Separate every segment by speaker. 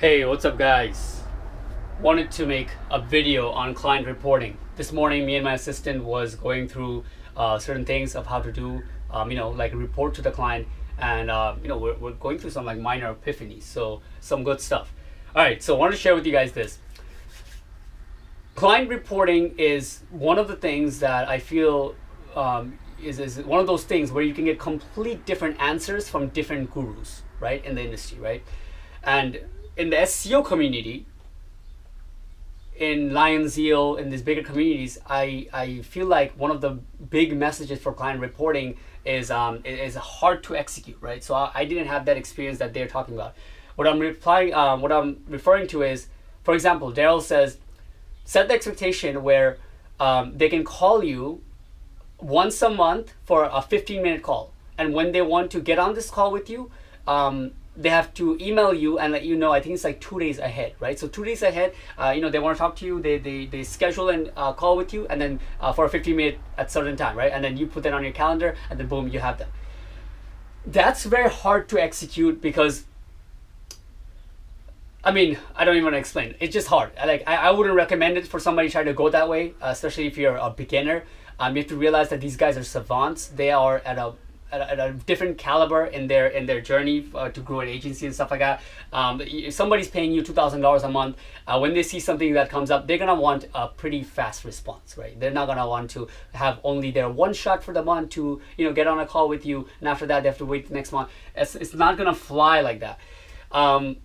Speaker 1: Hey, what's up guys? Wanted to make a video on client reporting. This morning, me and my assistant was going through certain things of how to do, like report to the client, and we're going through some like minor epiphanies, so some good stuff. All right, so I wanted to share with you guys this. Client reporting is one of the things that I feel is one of those things where you can get complete different answers from different gurus, right, in the industry, right? And in the SEO community, in Lions Zeal, in these bigger communities, I feel like one of the big messages for client reporting is hard to execute, right? So I didn't have that experience that they're talking about. What I'm referring to is, for example, Daryl says, set the expectation where they can call you once a month for a 15-minute call, and when they want to get on this call with you, they have to email you and let you know. I think it's like 2 days ahead, right? So 2 days ahead, they want to talk to you. They schedule a call with you, and then for a 15-minute at certain time, right? And then you put that on your calendar, and then boom, you have them. That's very hard to execute because, I mean, I don't even want to explain. It's just hard. I wouldn't recommend it for somebody trying to go that way, especially if you're a beginner. You have to realize that these guys are savants. They are at a different caliber in their journey to grow an agency and stuff like that. If somebody's paying you $2,000 a month, when they see something that comes up, they're gonna want a pretty fast response, right? They're not gonna want to have only their one shot for the month to get on a call with you, and after that they have to wait the next month. It's not gonna fly like that.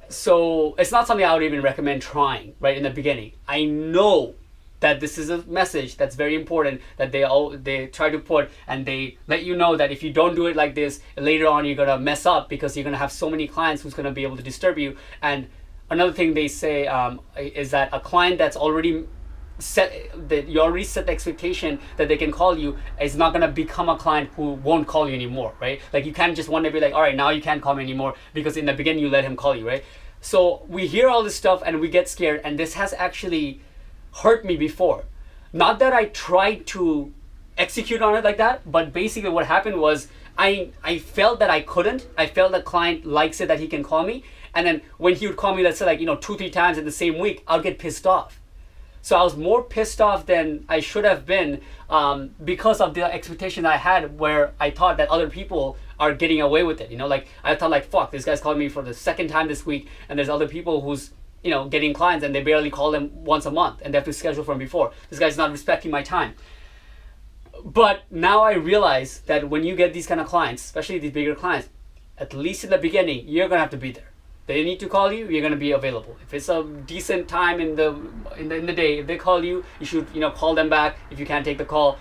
Speaker 1: So it's not something I would even recommend trying right in the beginning. I know that this is a message that's very important that they try to put, and they let you know that if you don't do it like this, later on you're gonna mess up because you're gonna have so many clients who's gonna be able to disturb you. And another thing they say is that a client that's already you already set the expectation that they can call you is not gonna become a client who won't call you anymore, right? Like you can't just one day be like, all right, now you can't call me anymore because in the beginning you let him call you, right? So we hear all this stuff and we get scared, and this has actually hurt me before. Not that I tried to execute on it like that, but basically what happened was I felt that I couldn't. I felt the client likes it that he can call me, and then when he would call me, let's say like 2-3 times in the same week, I'll get pissed off. So I was more pissed off than I should have been because of the expectation I had, where I thought that other people are getting away with it. Like I thought like, fuck, this guy's calling me for the second time this week, and there's other people who's getting clients and they barely call them once a month and they have to schedule from before. This guy's not respecting my time. But now I realize that when you get these kind of clients, especially these bigger clients, at least in the beginning, you're gonna have to be there. They need to call you, you're gonna be available. If it's a decent time in the day, if they call you, you should call them back if you can't take the call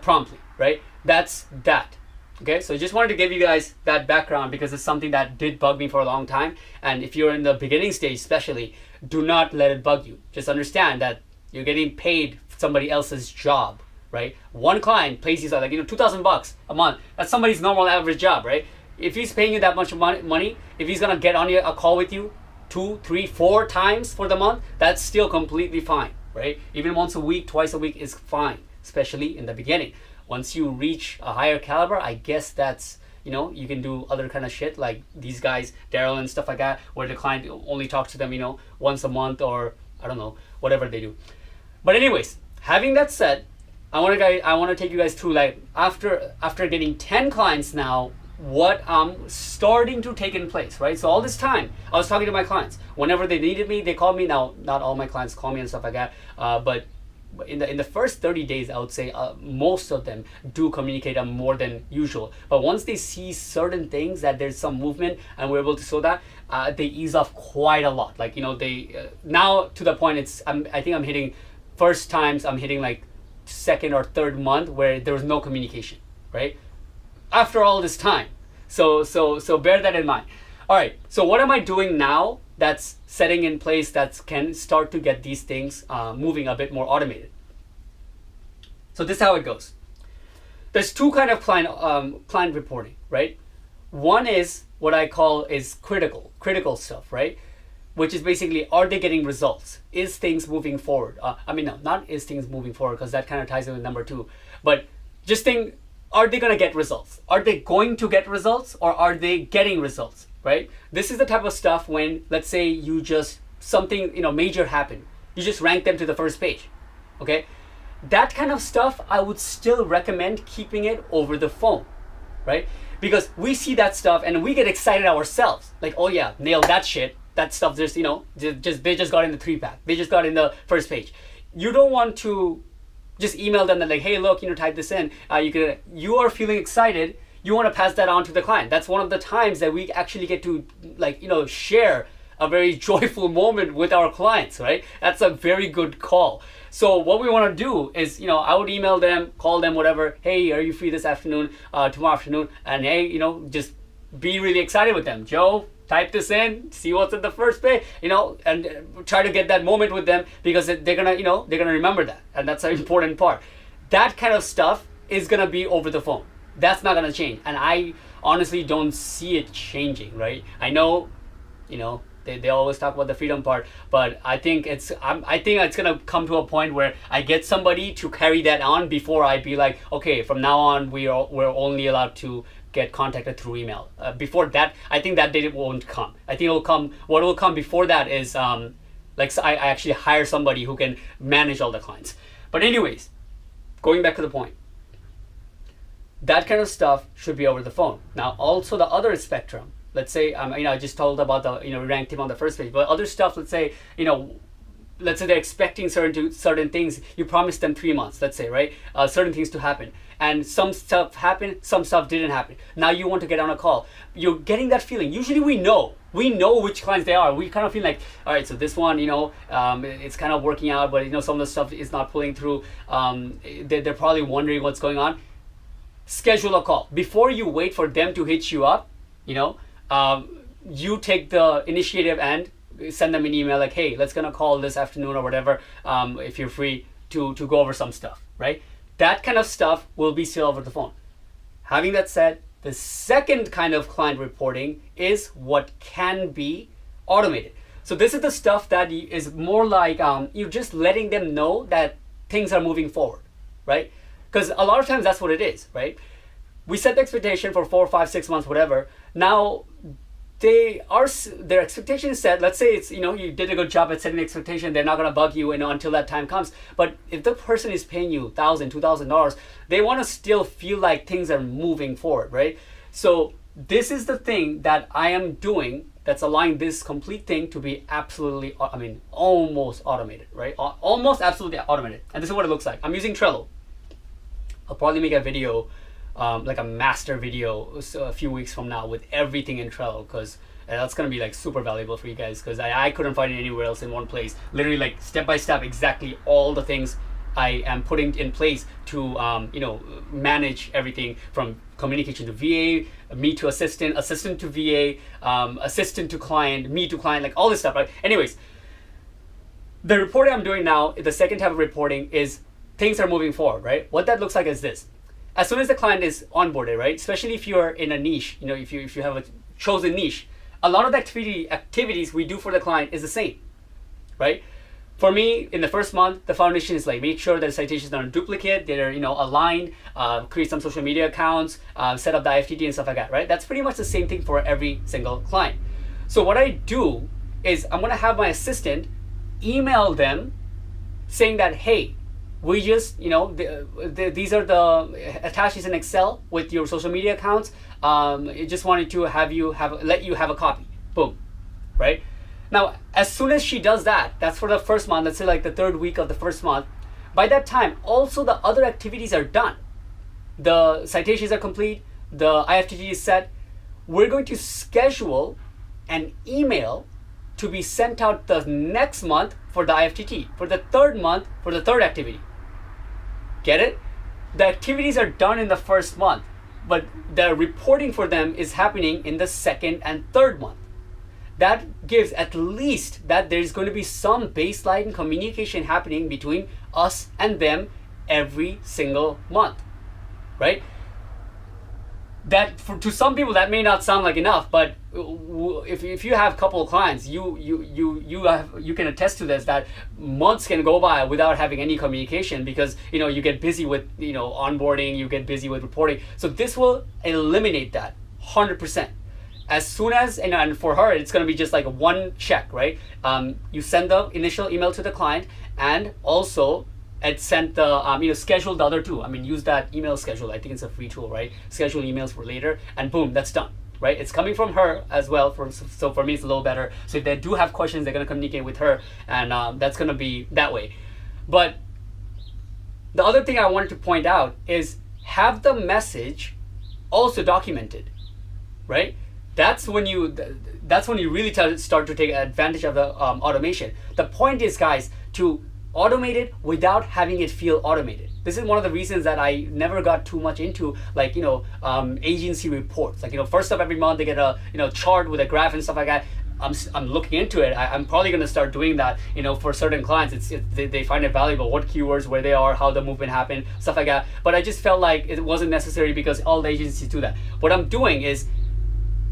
Speaker 1: promptly, right? That's that. Okay, so I just wanted to give you guys that background because it's something that did bug me for a long time. And if you're in the beginning stage especially, do not let it bug you. Just understand that you're getting paid somebody else's job, right? One client pays you like $2,000 a month. That's somebody's normal average job, right? If he's paying you that much money, if he's gonna get on a call with you 2, 3, 4 times for the month, that's still completely fine, right? Even once a week, twice a week is fine, especially in the beginning. Once you reach a higher caliber, I guess that's, you can do other kind of shit like these guys, Daryl and stuff like that, where the client only talks to them, once a month, or I don't know, whatever they do. But anyways, having that said, I want to take you guys through like after getting 10 clients now, what I'm starting to take in place, right? So all this time I was talking to my clients. Whenever they needed me, they called me. Now, not all my clients call me and stuff like that, but in the first 30 days, I would say most of them do communicate more than usual. But once they see certain things, that there's some movement and we're able to show that, they ease off quite a lot. Like they now to the point I think I'm hitting first times I'm hitting like second or third month where there was no communication, right? After all this time, so bear that in mind. All right, so what am I doing now that's setting in place that can start to get these things moving a bit more automated? So this is how it goes. There's two kind of client reporting, right? One is what I call is critical stuff, right? Which is basically, are they getting results? Is things moving forward? No, not is things moving forward, because that kind of ties in with number 2. But just think, are they going to get results? Are they going to get results, or are they getting results? right? This is the type of stuff when, let's say you just, something, major happened. You just rank them to the first page, okay? That kind of stuff, I would still recommend keeping it over the phone, right? Because we see that stuff and we get excited ourselves. Like, oh yeah, nailed that shit. That stuff just, they just got in the 3-pack. They just got in the first page. You don't want to just email them that like, hey, look, type this in. You are feeling excited. You want to pass that on to the client. That's one of the times that we actually get to share a very joyful moment with our clients, right? That's a very good call. So what we want to do is, I would email them, call them, whatever. Hey, are you free this afternoon, tomorrow afternoon? And hey, just be really excited with them. Joe, type this in, see what's in the first page, and try to get that moment with them, because they're gonna remember that, and that's an important part. That kind of stuff is gonna be over the phone. That's not gonna change, and I honestly don't see it changing, right? I know, they always talk about the freedom part, but I think it's gonna come to a point where I get somebody to carry that on before I be like, okay, from now on we're only allowed to get contacted through email. Before that, I think that day won't come. I think it'll come. What will come before that is I actually hire somebody who can manage all the clients. But anyways, going back to the point, that kind of stuff should be over the phone. Now, also the other spectrum. Let's say I just told about the ranked him on the first page, but other stuff. Let's say they're expecting certain things. You promised them 3 months, let's say, right? Certain things to happen, and some stuff happened, some stuff didn't happen. Now you want to get on a call. You're getting that feeling. Usually we know which clients they are. We kind of feel like, all right, so this one, it's kind of working out, but some of the stuff is not pulling through. They're probably wondering what's going on. Schedule a call before you wait for them to hit you up. You take the initiative and send them an email like, hey, let's gonna call this afternoon or whatever, if you're free to go over some stuff, right? That kind of stuff will be still over the phone. Having that said, the second kind of client reporting is what can be automated. So this is the stuff that is more like you're just letting them know that things are moving forward, right? Because a lot of times that's what it is, right? We set the expectation for 4, 5, 6 months, whatever. Now their expectation is set. Let's say it's you did a good job at setting the expectation. They're not gonna bug you until that time comes. But if the person is paying you $1,000, $2,000, they want to still feel like things are moving forward, right? So this is the thing that I am doing that's allowing this complete thing to be absolutely, almost automated, right? Almost absolutely automated. And this is what it looks like. I'm using Trello. I'll probably make a video, like a master video a few weeks from now with everything in Trello, because that's going to be like super valuable for you guys, because I couldn't find it anywhere else in one place. Literally like step by step exactly all the things I am putting in place to manage everything from communication to VA, me to assistant, assistant to VA, assistant to client, me to client, like all this stuff, right? Anyways, the reporting I'm doing now, the second type of reporting is things are moving forward, right? What that looks like is this. As soon as the client is onboarded, right? Especially if you're in a niche, if you have a chosen niche, a lot of the activities we do for the client is the same, right? For me, in the first month, the foundation is like make sure that the citations are not duplicate, they're aligned, create some social media accounts, set up the IFTT and stuff like that, right? That's pretty much the same thing for every single client. So what I do is I'm gonna have my assistant email them saying that, hey, we just, these are the attachments in Excel with your social media accounts. I just wanted to let you have a copy. Boom, right? Now, as soon as she does that, that's for the first month, let's say like the third week of the first month. By that time, also the other activities are done. The citations are complete, the IFTT is set. We're going to schedule an email to be sent out the next month for the IFTT, for the third month, for the third activity. Get it? The activities are done in the first month, but the reporting for them is happening in the second and third month. That gives at least that there's going to be some baseline communication happening between us and them every single month, right? That to some people that may not sound like enough, but if you have a couple of clients, you can attest to this, that months can go by without having any communication, because you get busy with onboarding, you get busy with reporting. So this will eliminate that 100%. as soon as, and for her, it's going to be just like one check, right? You send the initial email to the client, and also it sent the, schedule the other two. I mean, use that email schedule. I think it's a free tool, right? Schedule emails for later, and boom, that's done, right? It's coming from her as well. So for me, it's a little better. So if they do have questions, they're going to communicate with her, and that's going to be that way. But the other thing I wanted to point out is have the message also documented, right? That's when you really start to take advantage of the automation. The point is, guys, to automate it without having it feel automated. This is one of the reasons that I never got too much into, like, agency reports. Like, first of every month they get a chart with a graph and stuff like that. I'm looking into it. I'm probably going to start doing that. For certain clients, they find it valuable. What keywords, where they are, how the movement happened, stuff like that. But I just felt like it wasn't necessary because all the agencies do that. What I'm doing is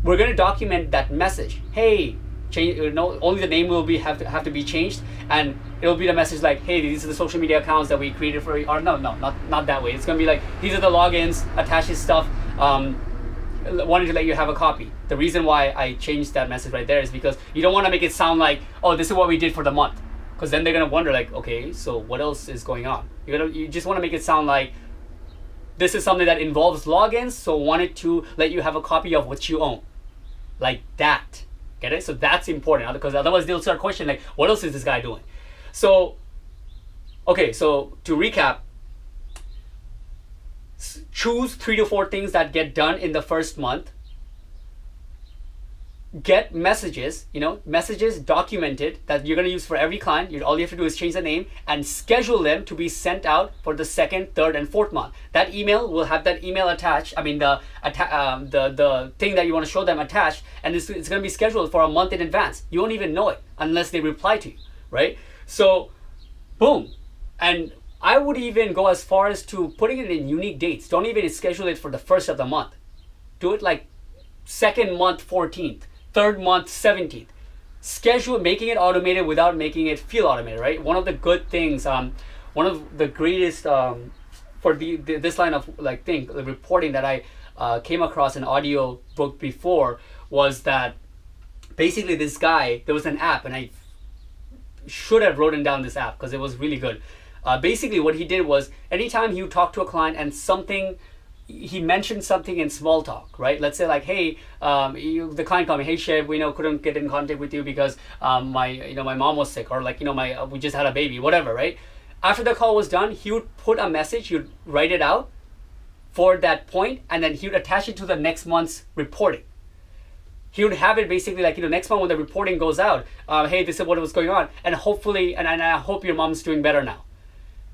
Speaker 1: we're going to document that message. Hey, change. Only the name will have to be changed, and it'll be the message like, hey, these are the social media accounts that we created for you. Or not that way. It's going to be like, these are the logins, attaches stuff. Wanted to let you have a copy. The reason why I changed that message right there is because you don't want to make it sound like, oh, this is what we did for the month, because then they're gonna wonder like, okay, so what else is going on? You just want to make it sound like this is something that involves logins, so wanted to let you have a copy of what you own, like that. Get it? So that's important, because otherwise they'll start questioning like, what else is this guy doing? So, okay, so to recap, choose 3 to 4 things that get done in the first month. Get messages, messages documented that you're going to use for every client. All you have to do is change the name and schedule them to be sent out for the 2nd, 3rd, and 4th month. That email will have that email attached. I mean, the thing that you want to show them attached, and it's going to be scheduled for a month in advance. You won't even know it unless they reply to you, right? So, boom. And I would even go as far as to putting it in unique dates. Don't even schedule it for the 1st of the month. Do it like 2nd month 14th, 3rd month 17th. Schedule, making it automated without making it feel automated, right? One of the good things, one of the greatest for this line of the reporting that I came across an audio book before was that basically this guy, there was an app, and I should have written down this app because it was really good. Basically what he did was, anytime he would talk to a client and he mentioned something in small talk, right? Let's say like, hey, the client called me, hey Shiv, we couldn't get in contact with you because my mom was sick, or we just had a baby, whatever, right? After the call was done, he would put a message, he would write it out for that point, and then he would attach it to the next month's reporting. He would have it basically like, next month when the reporting goes out, hey, this is what was going on, and hopefully, and I hope your mom's doing better now.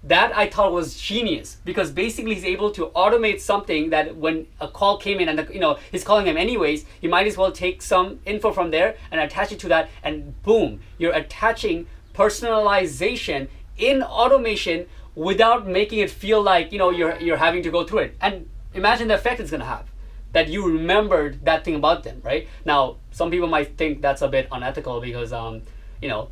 Speaker 1: That I thought was genius, because basically he's able to automate something that when a call came in and he's calling him anyways, you might as well take some info from there and attach it to that, and boom, you're attaching personalization in automation without making it feel like you're having to go through it. And imagine the effect it's gonna have, that you remembered that thing about them, right? Now some people might think that's a bit unethical because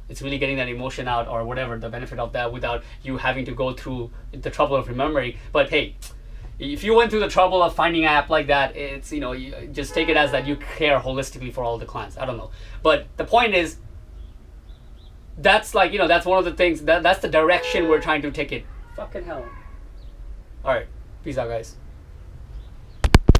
Speaker 1: it's really getting that emotion out or whatever, the benefit of that, without you having to go through the trouble of remembering. But hey, if you went through the trouble of finding an app like that, it's, you just take it as that you care holistically for all the clients. I don't know. But the point is, that's that's one of the things, that's the direction we're trying to take it. Fucking hell. All right. Peace out, guys.